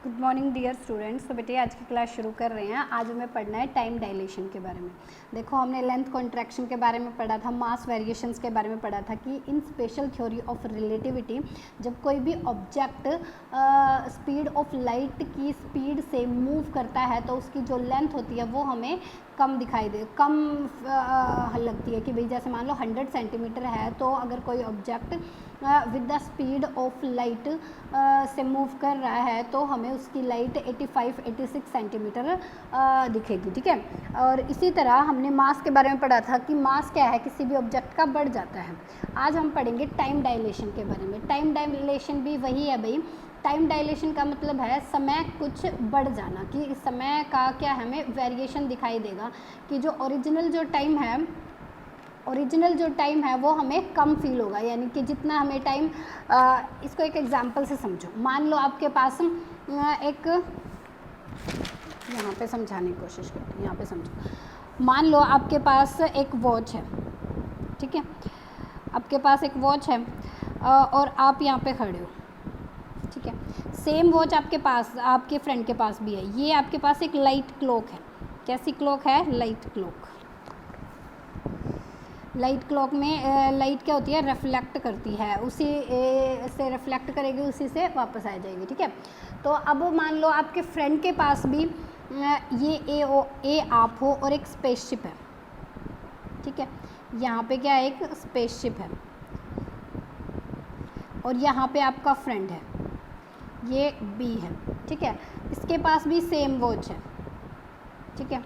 Good morning dear students. तो बेटे आज की क्लास शुरू कर रहे हैं। आज हमें पढ़ना है टाइम डायलेशन के बारे में। देखो हमने लेंथ कॉन्ट्रैक्शन के बारे में पढ़ा था, मास वेरिएशंस के बारे में पढ़ा था कि इन स्पेशल थ्योरी ऑफ रिलेटिविटी जब कोई भी ऑब्जेक्ट स्पीड ऑफ लाइट की स्पीड से मूव करता है तो उसकी जो लेंथ होती है वो हमें कम लगती है कि भाई जैसे मान लो 100 सेंटीमीटर है तो अगर कोई object with the speed of light से मूव कर रहा है तो हमें उसकी लाइट 85-86 सेंटीमीटर दिखेगी, ठीक है। और इसी तरह हमने मास के बारे में पढ़ा था कि मास क्या है, किसी भी ऑब्जेक्ट का बढ़ जाता है। आज हम पढ़ेंगे टाइम डायलेशन के बारे में। टाइम डायलेशन भी वही है भाई। टाइम डायलेशन का मतलब है समय कुछ बढ़ जाना, कि समय का क्या हमें वेरिएशन दिखाई देगा कि जो ओरिजिनल जो टाइम है वो हमें कम फील होगा, यानी कि जितना हमें टाइम इसको एक एग्जांपल से समझो। मान लो आपके पास एक यहाँ पे समझाने की कोशिश करती हूँ, यहाँ पे समझो। मान लो आपके पास एक वॉच है, ठीक है। आपके पास एक वॉच है और आप यहाँ पे खड़े हो, ठीक है। सेम वॉच आपके फ्रेंड के पास भी है। ये आपके पास एक लाइट क्लॉक है। कैसी क्लॉक है? Light clock. लाइट क्लॉक में लाइट क्या होती है? रिफ्लेक्ट करती है, उसी से रिफ्लेक्ट करेगी, उसी से वापस आ जाएगी, ठीक है। तो अब मान लो आपके फ्रेंड के पास भी ये ए आप हो और एक स्पेसशिप है, ठीक है। यहाँ पे क्या है? एक स्पेसशिप है और यहाँ पे आपका फ्रेंड है, ये बी है, ठीक है। इसके पास भी सेम वॉच है, ठीक है।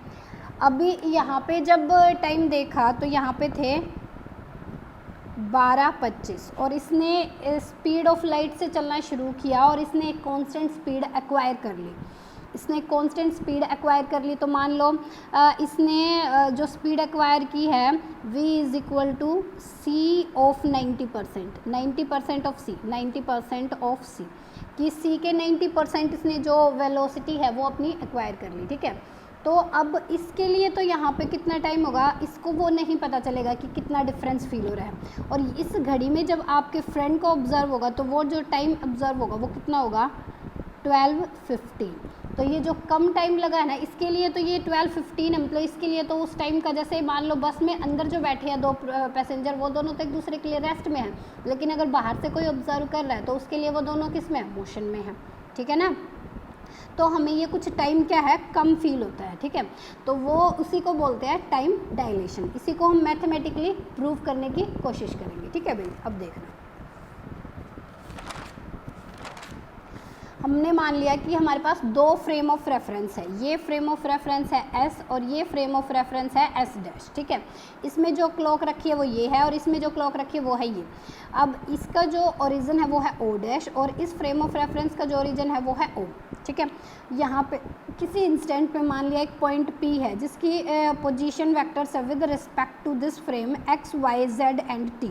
अभी यहाँ पे जब टाइम देखा तो यहाँ पे थे 12:25 और इसने स्पीड ऑफ लाइट से चलना शुरू किया और इसने एक कांस्टेंट स्पीड एक्वायर कर ली। तो मान लो इसने जो स्पीड एक्वायर की है v is equal to C of 90% of C, कि सी के 90% इसने जो वेलोसिटी है वो अपनी एक्वायर कर ली, ठीक है। तो अब इसके लिए तो यहाँ पे कितना टाइम होगा इसको वो नहीं पता चलेगा कि कितना डिफरेंस फील हो रहा है। और इस घड़ी में जब आपके फ्रेंड को ऑब्जर्व होगा तो वो जो टाइम ऑब्जर्व होगा वो कितना होगा? 12:15। तो ये जो कम टाइम लगा है ना, इसके लिए तो ये 12:15 है, मतलब इसके लिए तो उस टाइम का, जैसे मान लो बस में अंदर जो बैठे हैं दो पैसेंजर, वो दोनों तो एक दूसरे के लिए रेस्ट में है, लेकिन अगर बाहर से कोई ऑब्जर्व कर रहा है तो उसके लिए वो दोनों किस में? मोशन में है, ठीक है ना। तो हमें ये कुछ टाइम क्या है? कम फील होता है, ठीक है। तो वो उसी को बोलते हैं टाइम डायलेशन। इसी को हम मैथमेटिकली प्रूव करने की कोशिश करेंगे, ठीक है भाई। अब देखना, हमने मान लिया कि हमारे पास दो फ्रेम ऑफ रेफरेंस है। ये फ्रेम ऑफ रेफरेंस है S और ये फ्रेम ऑफ रेफरेंस है S डैश, ठीक है। इसमें जो क्लॉक रखी है वो ये है और इसमें जो क्लॉक रखी है वो है ये। अब इसका जो ओरिजिन है वो है O डैश और इस फ्रेम ऑफ रेफरेंस का जो ओरिजिन है वो है O, ठीक है। यहाँ पे किसी इंस्टेंट पे मान लिया एक पॉइंट P है जिसकी पोजीशन वेक्टर्स है with respect to this frame x, y, z and t,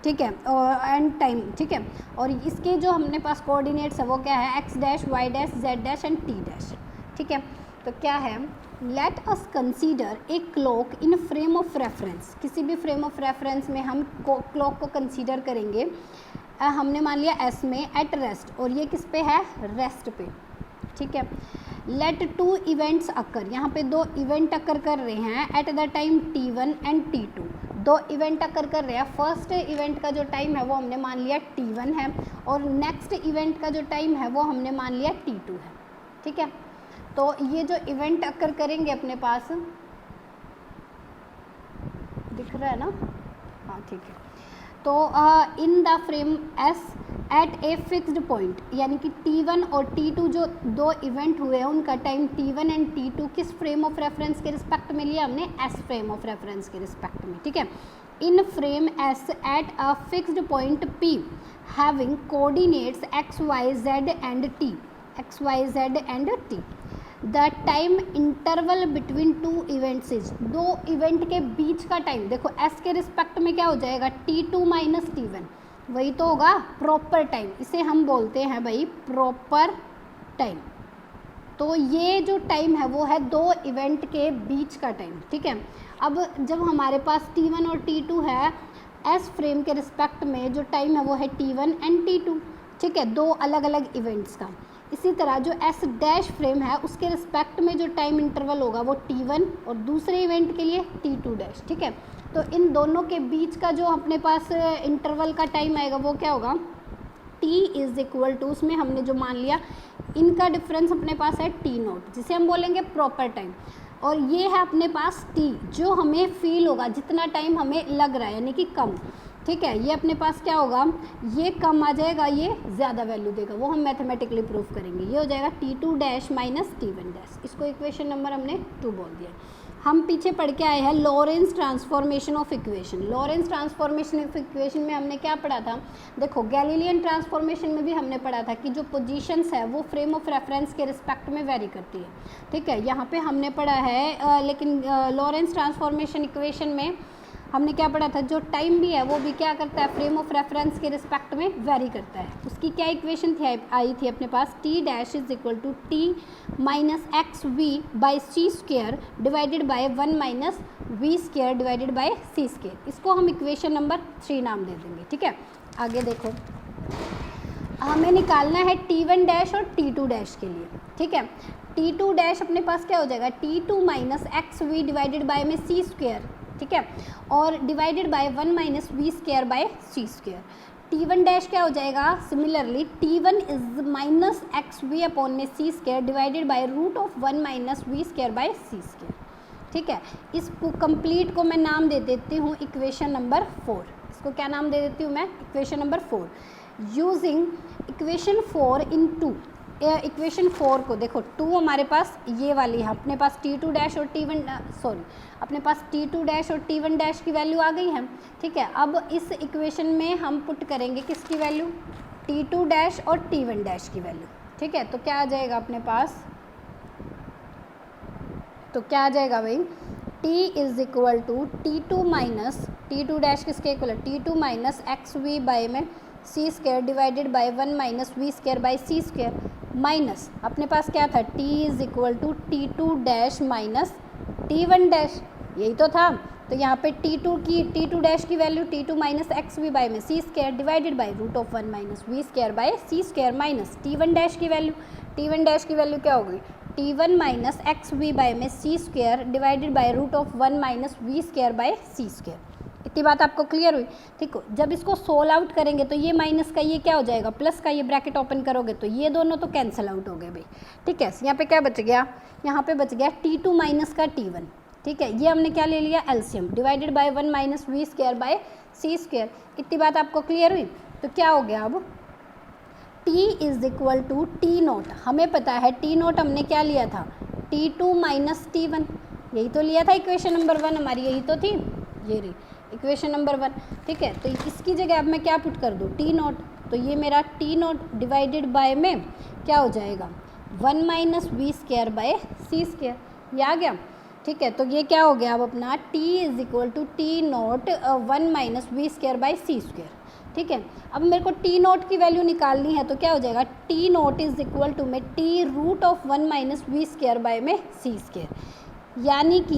ठीक है, एंड टाइम, ठीक है। और इसके जो हमने पास कोऑर्डिनेट्स है वो क्या है? x dash, y dash, z dash and t dash, ठीक है। तो क्या है? Let us consider a clock in frame of reference. किसी भी फ्रेम ऑफ रेफरेंस में हम क्लॉक को कंसीडर करेंगे। हमने मान लिया S में एट रेस्ट और ये किस पे है? रेस्ट पे, ठीक है। लेट टू इवेंट्स अकर, यहाँ पे दो इवेंट अकर कर रहे हैं at the time T1 and T2। दो इवेंट अकर कर रहे हैं। फर्स्ट इवेंट का जो टाइम है वो हमने मान लिया T1 है और नेक्स्ट इवेंट का जो टाइम है वो हमने मान लिया T2 है, ठीक है। तो ये जो इवेंट अकर करेंगे अपने पास दिख रहा है ना? हाँ, ठीक है। तो in the frame S at a fixed point, यानी कि T1 और T2 जो दो इवेंट हुए हैं उनका टाइम T1 एंड T2 किस फ्रेम ऑफ रेफरेंस के रिस्पेक्ट में लिया? हमने S फ्रेम ऑफ रेफरेंस के रिस्पेक्ट में, ठीक है। इन frame S at a fixed point P having coordinates x, y, z and t, the time interval between two events is, दो इवेंट के बीच का टाइम देखो S के रिस्पेक्ट में क्या हो जाएगा? T2 माइनस T1, वही तो होगा प्रॉपर टाइम। इसे हम बोलते हैं भाई प्रॉपर टाइम। तो ये जो टाइम है वो है दो इवेंट के बीच का टाइम, ठीक है। अब जब हमारे पास T1 और T2 है, S फ्रेम के रिस्पेक्ट में जो टाइम है वो है T1 एंड T2, ठीक है, दो अलग अलग इवेंट्स का। इसी तरह जो एस डैश फ्रेम है उसके रिस्पेक्ट में जो टाइम इंटरवल होगा वो t1 और दूसरे इवेंट के लिए t2 डैश, ठीक है। तो इन दोनों के बीच का जो अपने पास इंटरवल का टाइम आएगा वो क्या होगा, t इज़ इक्वल टू, उसमें हमने जो मान लिया इनका डिफरेंस अपने पास है t0, जिसे हम बोलेंगे प्रॉपर टाइम, और ये है अपने पास t जो हमें फील होगा जितना टाइम हमें लग रहा है, यानी कि कम, ठीक है। ये अपने पास क्या होगा, ये कम आ जाएगा, ये ज़्यादा वैल्यू देगा, वो हम मैथमेटिकली प्रूफ करेंगे। ये हो जाएगा t2 dash minus t1 dash, इसको इक्वेशन नंबर हमने 2 बोल दिया। हम पीछे पढ़ के आए हैं Lorentz transformation of equation. Lorentz transformation of equation में हमने क्या पढ़ा था, देखो गैलीलियन ट्रांसफॉर्मेशन में भी हमने पढ़ा था कि जो पोजीशंस है वो फ्रेम ऑफ रेफरेंस के रिस्पेक्ट में वेरी करती है, ठीक है। यहाँ पे हमने पढ़ा है लेकिन लॉरेंस ट्रांसफॉर्मेशन इक्वेशन में हमने क्या पढ़ा था, जो टाइम भी है वो भी क्या करता है, फ्रेम ऑफ रेफरेंस के रिस्पेक्ट में वेरी करता है। उसकी क्या इक्वेशन थी, आई थी अपने पास t dash is equal to t minus x we by C square divided by 1 minus we square divided by C square. इसको हम इक्वेशन नंबर 3 नाम दे देंगे, ठीक है। आगे देखो, हमें निकालना है t1 डैश और t2 डैश के लिए, ठीक है। t2 डैश अपने पास क्या हो जाएगा, t2 minus x V divided by में सी स्क्वेयर, ठीक है, और divided by 1 minus we square by C square. t1 dash क्या हो जाएगा, similarly t1 is minus x V upon में C square divided by root of 1 minus we square by C square, ठीक है। इस कंप्लीट को मैं नाम दे देती हूँ इक्वेशन नंबर 4। इसको क्या नाम दे देती हूँ मैं, इक्वेशन नंबर 4। यूजिंग इक्वेशन 4 इन 2, इक्वेशन 4 को देखो 2 हमारे पास ये वाली है, अपने पास t2 डैश और अपने पास t2 डैश और t1 डैश की वैल्यू आ गई है, ठीक है। अब इस इक्वेशन में हम पुट करेंगे किसकी वैल्यू, t2 डैश और t1 डैश की वैल्यू, ठीक है। तो क्या आ जाएगा अपने पास, तो क्या आ जाएगा भाई, t is equal to t2 minus t2 dash किसके इक्वल है, t2 minus x we by में C square divided by 1 minus we square by C square, minus अपने पास क्या था, t is equal to t2 dash minus t1 dash, यही तो था। तो यहाँ पे t2 डैश की value t2 minus x we by में C square divided by root of 1 minus we square by C square minus t1 dash की value क्या होगी, t1 minus x we by में C square divided by root of 1 minus we square by C square. इतनी बात आपको clear हुई, ठीक हो। जब इसको सोल्व आउट करेंगे तो ये माइनस का ये क्या हो जाएगा, प्लस का ये ब्रैकेट ओपन करोगे तो ये दोनों तो कैंसिल आउट हो गए भाई, ठीक है। यहाँ पे क्या बच गया, यहाँ पे बच गया t2 माइनस का t1, ठीक है। ये हमने क्या ले लिया, LCM divided by 1 minus we square by C square. इतनी बात आपको क्लियर हुई। तो क्या हो गया, अब t is equal to t naught, हमें पता है टी नोट हमने क्या लिया था, t2 माइनस t1, यही तो लिया था इक्वेशन नंबर 1 हमारी, यही तो थी, ये रही इक्वेशन नंबर 1, ठीक है। तो इसकी जगह अब मैं क्या पुट कर दूँ, टी नोट, तो ये मेरा टी नोट डिवाइडेड बाय में क्या हो जाएगा, 1 minus we square by C square, ये आ गया, ठीक है। तो ये क्या हो गया अब अपना, t is equal to t naught 1 minus we square by C square, ठीक है। अब मेरे को टी नोट की वैल्यू निकालनी है, तो क्या हो जाएगा, T naught is equal to में T root of 1 minus we square by में सी स्क्वेयर, यानी कि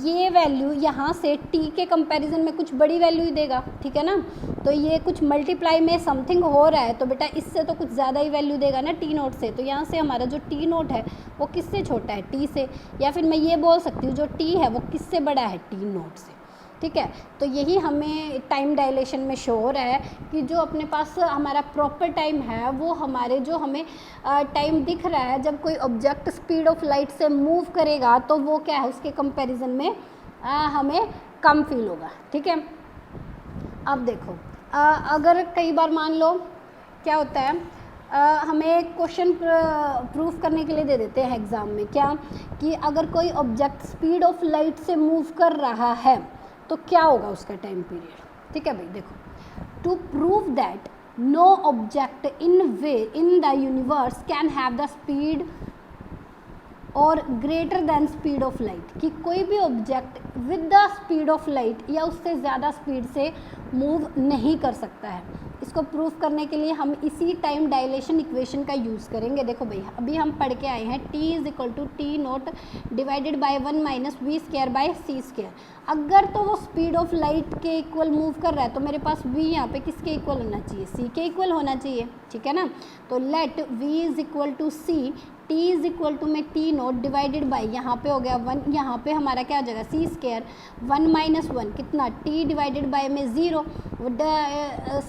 ये वैल्यू यहाँ से t के कंपैरिजन में कुछ बड़ी वैल्यू ही देगा, ठीक है ना। तो ये कुछ मल्टीप्लाई में समथिंग हो रहा है, तो बेटा इससे तो कुछ ज़्यादा ही वैल्यू देगा ना t नोट से। तो यहाँ से हमारा जो t नोट है वो किससे छोटा है, t से, या फिर मैं ये बोल सकती हूँ जो t है वो किससे बड़ा है, t नोट से, ठीक है। तो यही हमें टाइम डायलेशन में शो हो रहा है कि जो अपने पास हमारा प्रॉपर टाइम है वो हमारे जो हमें टाइम दिख रहा है जब कोई ऑब्जेक्ट स्पीड ऑफ लाइट से मूव करेगा तो वो क्या है, उसके कंपैरिजन में हमें कम फील होगा, ठीक है। अब देखो अगर कई बार मान लो क्या होता है, हमें क्वेश्चन प्रूफ करने के लिए दे देते हैं एग्ज़ाम में, क्या कि अगर कोई ऑब्जेक्ट स्पीड ऑफ लाइट से मूव कर रहा है तो क्या होगा उसका टाइम पीरियड, ठीक है भाई। देखो, to prove that no object in the universe can have the speed or greater than speed of light, कि कोई भी object with the speed of light या उससे ज़्यादा स्पीड से मूव नहीं कर सकता है। इसको प्रूफ करने के लिए हम इसी टाइम डायलेशन इक्वेशन का यूज़ करेंगे। देखो भाई, अभी हम पढ़ के आए हैं T is equal to T naught divided by 1 minus we square by C square. अगर तो वो स्पीड ऑफ लाइट के इक्वल मूव कर रहा है तो मेरे पास v यहाँ पे किसके इक्वल होना चाहिए, c के इक्वल होना चाहिए, ठीक है ना। तो let v is equal to c, t is equal to में टी नॉट डिवाइडेड बाई, यहाँ पे हो गया 1, यहाँ पे हमारा क्या हो जाएगा सी स्क्वायर, 1 माइनस 1 कितना, t डिवाइडेड बाई में 0,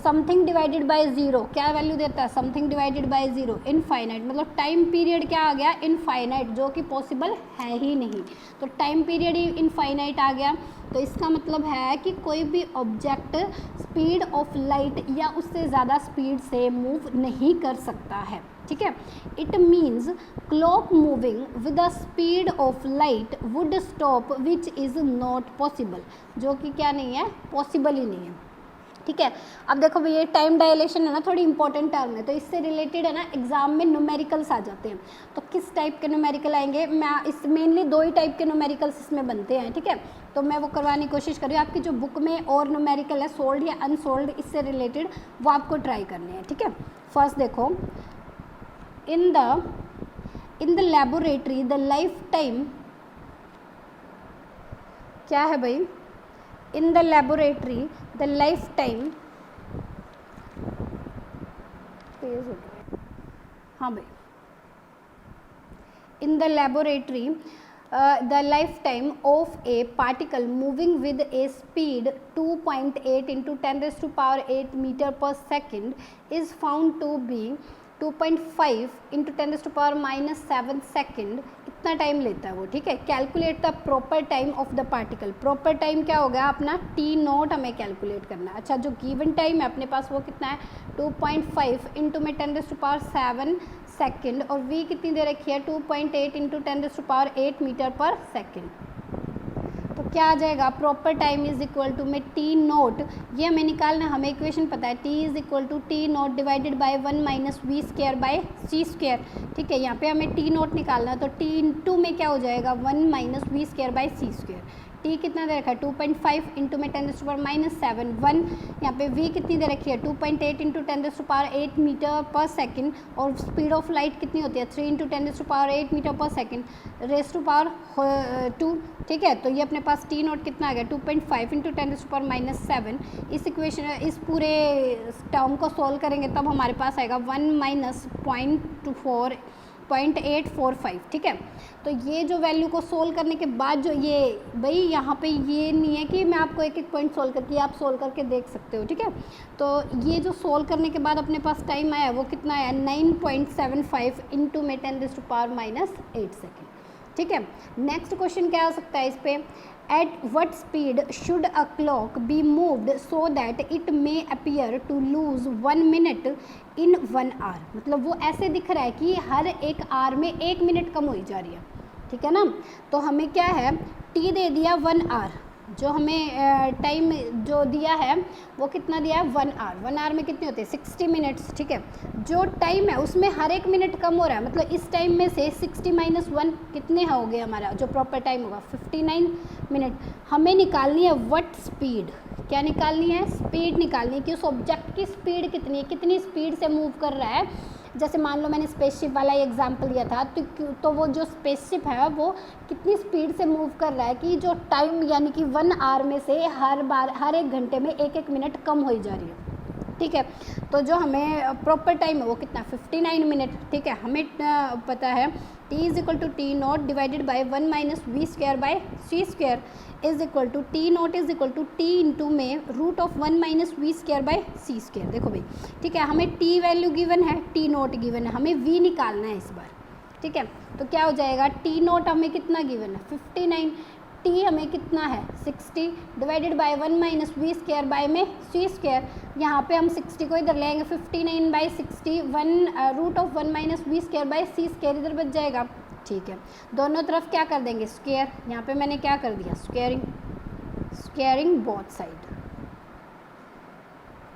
समथिंग डिवाइडेड बाई 0 क्या वैल्यू देता है, समथिंग डिवाइडेड बाई 0, इनफाइनाइट, मतलब टाइम पीरियड क्या आ गया, इनफाइनाइट, जो कि पॉसिबल है ही नहीं। तो टाइम पीरियड ही इनफाइनाइट आ गया, तो इसका मतलब है कि कोई भी ऑब्जेक्ट स्पीड ऑफ लाइट या उससे ज़्यादा स्पीड से मूव नहीं कर सकता है, ठीक है। It means clock moving with the speed of light would stop which is not possible, जो कि क्या नहीं है, पॉसिबल ही नहीं है, ठीक है। अब देखो भैया, ये टाइम डायलेशन है ना, थोड़ी इंपॉर्टेंट टर्म है, तो इससे रिलेटेड है ना एग्जाम में न्यूमेरिकल्स आ जाते हैं। तो किस टाइप के न्यूमेरिकल आएंगे, मैं इस मेनली 2 ही टाइप के न्यूमेरिकल्स इसमें बनते हैं, ठीक है। तो मैं वो करवाने की कोशिश कर रही हूँ। आपकी जो बुक में और न्यूमेरिकल है सोल्ड या अनसोल्ड, इससे रिलेटेड वो आपको ट्राई करने हैं, ठीक है। फर्स्ट देखो, in the laboratory the life time, क्या है भाई, in the laboratory the life time, हाँ भाई, in the laboratory the lifetime of a particle moving with a speed 2.8 into 10 raised to power 8 meter per second is found to be 2.5 into 10 raised to power minus 7 second, इतना time लेता है वो, ठीक है। Calculate the proper time of the particle, proper time क्या हो गया अपना टी नॉट, हमें कैलकुलेट करना है। अच्छा, जो गिवन टाइम है अपने पास वो कितना है, 2.5 इंटू में 10 रेज़ टू पावर 7 सेकेंड, और v कितनी दे रखी है, 2.8 into 10 raise to power 8 metre पर सेकेंड। तो क्या आ जाएगा, proper time is equal to में टी नोट, ये हमें निकालना, हमें इक्वेशन पता है, t is equal to t naught divided by 1 minus we square by C square, ठीक है। यहाँ पे हमें टी नोट निकालना है, तो टी इंटू में क्या हो जाएगा, 1 minus we square by C square. T कितना दे रखा है, 2.5 इंटू में 10 रेज़ टू पावर माइनस 7, 1, यहाँ पे v कितनी दे रखी है, 2.8 into 10 raise to power 8 metre पर सेकंड, और स्पीड ऑफ लाइट कितनी होती है, 3 into 10 raise to power 8 metre पर सेकंड रेज़ टू पावर 2, ठीक है। तो ये अपने पास टी नोट कितना आ गया, 2.5 into 10 raise to power minus 7। इस इक्वेशन, इस पूरे टर्म को सॉल्व करेंगे तब हमारे पास आएगा 1 माइनस 0.845, ठीक है। तो ये जो वैल्यू को सोल्व करने के बाद जो ये भाई यहाँ पे ये नहीं है कि मैं आपको एक एक पॉइंट सोल्व करके, आप सोल्व करके देख सकते हो, ठीक है। तो ये जो सोल्व करने के बाद अपने पास टाइम आया वो कितना आया, 9.75 इंटू में 10 raise to power minus 8 second, ठीक है। नेक्स्ट क्वेश्चन क्या हो सकता है इस पर, at what speed should a clock be moved so that it may appear to lose 1 minute in 1 hour, मतलब वो ऐसे दिख रहा है कि हर एक आवर में 1 मिनट कम हो जा रही है, ठीक है ना। तो हमें क्या है, टी दे दिया 1 आवर, जो हमें टाइम जो दिया है वो कितना दिया है, 1 आवर, 1 आवर में कितने होते हैं, 60 मिनट्स, ठीक है। जो टाइम है उसमें हर एक मिनट कम हो रहा है, मतलब इस टाइम में से 60 माइनस 1 कितने हो गए, हमारा जो प्रॉपर टाइम होगा 59 मिनट। हमें निकालनी है वट स्पीड, क्या निकालनी है, स्पीड निकालनी है कि उस ऑब्जेक्ट की स्पीड कितनी है, कितनी स्पीड से मूव कर रहा है। जैसे मान लो मैंने स्पेसशिप वाला एग्जांपल दिया था, तो वो जो स्पेसशिप है वो कितनी स्पीड से मूव कर रहा है कि जो टाइम यानी कि 1 आवर में से हर एक घंटे में 1-1 मिनट कम हो जा रही है, ठीक है। तो जो हमें प्रॉपर टाइम है वो कितना, 59 मिनट, ठीक है। हमें पता है t is equal to T naught divided by 1 minus we square by C square is equal to T naught is equal to T into में root of 1 minus we square by C square. देखो भाई, ठीक है, हमें t value given है, T naught given है, हमें v निकालना है इस बार, ठीक है। तो क्या हो जाएगा, टी नॉट हमें कितना गिवन है, 59, टी हमें कितना है 60 divided by 1 minus we square by में सी स्क्वायर, यहाँ पे हम 60 को इधर लेंगे, 59 by 60, 1 root of 1 minus we square by C square इधर बच जाएगा, ठीक है। दोनों तरफ क्या कर देंगे, स्क्वायर, यहाँ पे मैंने क्या कर दिया, स्क्वायरिंग बोथ साइड।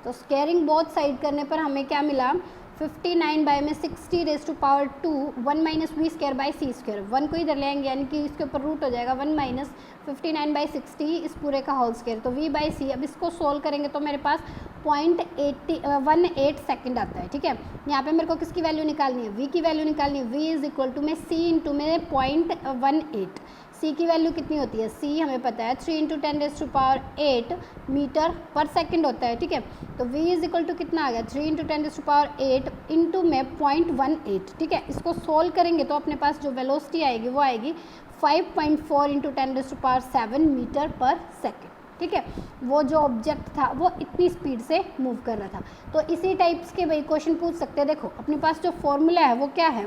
तो स्क्वायरिंग बोथ साइड करने पर हमें क्या मिला, 59 बाय में 60 raise to power 2 1 minus we square by C square, 1 को इधर ले आएंगे यानी कि इसके ऊपर रूट हो जाएगा 1 माइनस 59 बाई 60 इस पूरे का होल स्क्वायर, तो v बाई सी। अब इसको सोल्व करेंगे तो मेरे पास 0.18 सेकंड आता है। ठीक है, यहाँ पे मेरे को किसकी वैल्यू निकालनी है, v की वैल्यू निकालनी है। v इज इक्वल टू में c इंटू में 0.18, c की वैल्यू कितनी होती है, c हमें पता है 3 into 10 raise to power 8 metre पर सेकंड होता है। ठीक है, तो v इज इक्वल टू कितना आ गया 3 into 10 raise to power 8 into में 0.18। ठीक है, इसको सोल्व करेंगे तो अपने पास जो वेलोसिटी आएगी वो आएगी 5.4 into 10 raise to power 7 metre पर सेकेंड। ठीक है, वो जो ऑब्जेक्ट था वो इतनी स्पीड से मूव कर रहा था। तो इसी टाइप्स के भाई क्वेश्चन पूछ सकते हैं। देखो अपने पास जो फॉर्मूला है वो क्या है,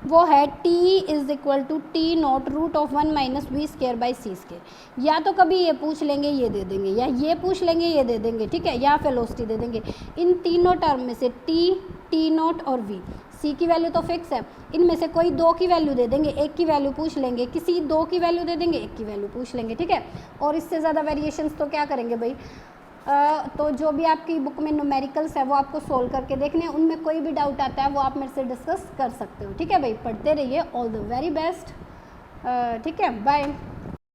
वो है t is equal to T naught root of 1 minus we square by C square. या तो कभी ये पूछ लेंगे ये दे देंगे, या ये पूछ लेंगे ये दे देंगे। ठीक है, या वेलोसिटी दे देंगे। इन तीनों टर्म में से टी नॉट और v, c की वैल्यू तो फिक्स है, इनमें से कोई दो की वैल्यू दे देंगे, एक की वैल्यू पूछ लेंगे, किसी दो की वैल्यू दे देंगे, एक की वैल्यू पूछ लेंगे। ठीक है, और इससे ज़्यादा वेरिएशंस तो क्या करेंगे भाई, तो जो भी आपकी बुक में न्यूमेरिकल्स है वो आपको सोल्व करके देखने हैं, उनमें कोई भी डाउट आता है वो आप मेरे से डिस्कस कर सकते हो। ठीक है भाई, पढ़ते रहिए। All the very best. ठीक है, बाय।